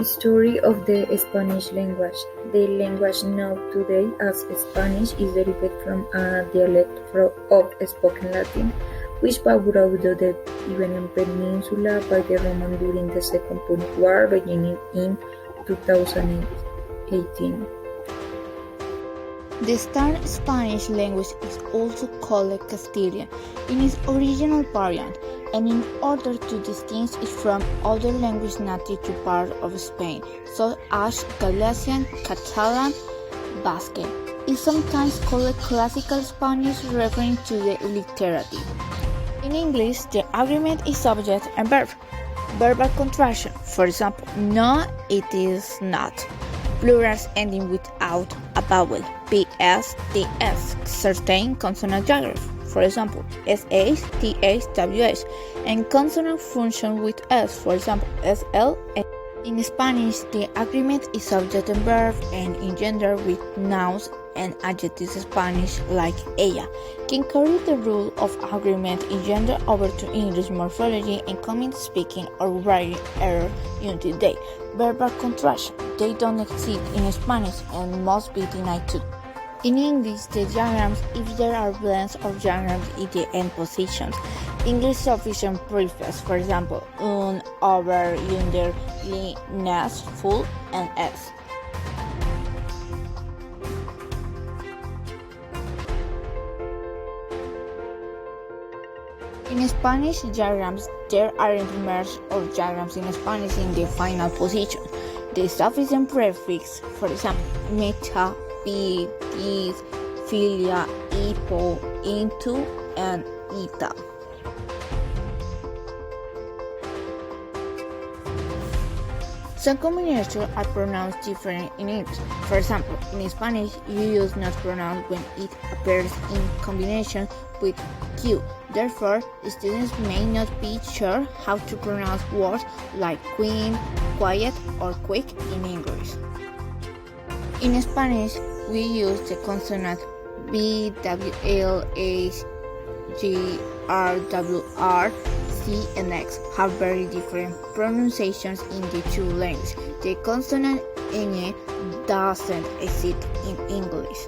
History of the Spanish language. The language known today as Spanish is derived from a dialect of spoken Latin, which was brought to the Iberian Peninsula by the Romans during the Second Punic War, beginning in 2018. The standard Spanish language is also called Castilian in its original variant, and in order to distinguish it from other languages native to part of Spain, such as Galician, Catalan, Basque. It is sometimes called Classical Spanish, referring to the literature. In English, the agreement is subject and verb. Verbal contraction, for example, no, it is not. Plurals ending without a vowel, ps, ts, certain consonant diagraph, for example, sh, th, ws, and consonant function with s, for example, sl, and in Spanish, the agreement is subject and verb, and in gender with nouns and adjectives Spanish like ella, can carry the rule of agreement in gender over to English morphology and common speaking or writing error until they. Verbal contraction, they don't exist in Spanish and must be denied too. In English, the diagrams, if there are blends of diagrams in the end positions, English sufficient prefix, for example, un, over, under, li, nas, full, and s. In Spanish diagrams, there aren't merged or diagrams in Spanish in the final position. The sufficient prefix, for example, meta, pi, is, filia, ipo, into, and ita. Some combinations are pronounced different in English. For example, in Spanish, you use not pronouns when it appears in combination with Q. Therefore, students may not be sure how to pronounce words like queen, quiet, or quick in English. In Spanish, we use the consonant B, W, L, H, G, R, W, R, C, and X have very different pronunciations in the two languages. The consonant ñ doesn't exist in English.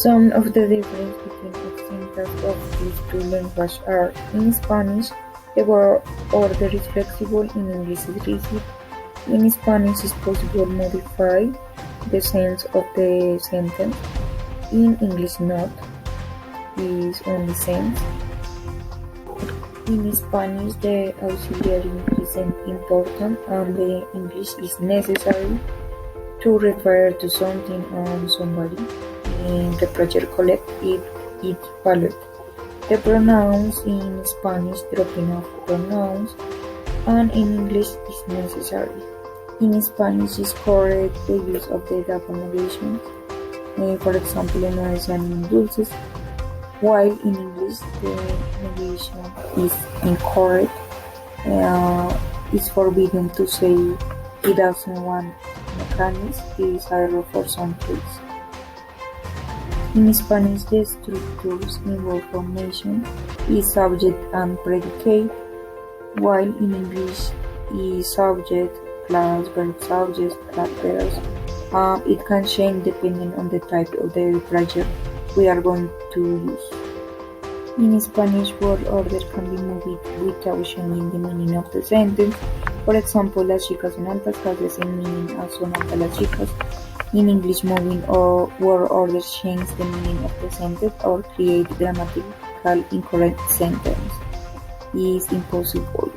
Some of the differences between the syntax of these two languages are: in Spanish, the word order is flexible, in English is rigid. In Spanish, it's possible to modify the sense of the sentence. In English, not. Is only sense. In Spanish, the auxiliary isn't important, and the English is necessary to refer to something or somebody. In the project collect its value. The pronouns in Spanish, dropping of pronouns, and in English is necessary. In Spanish is correct the use of the double negations, for example, en decían dulces, while in English the negation is incorrect. It's forbidden to say he doesn't want mechanics. It is error for some cases. In Spanish, the structures involve formation is subject and predicate, while in English is subject plus verb subject plus verbs. It can change depending on the type of the project we are going to use. In Spanish, word order can be moved without changing the meaning of the sentence. For example, las chicas son altas casi same meaning as son altas las chicas. In English, moving or word orders change the meaning of the sentence or create grammatical incorrect sentence. It is impossible.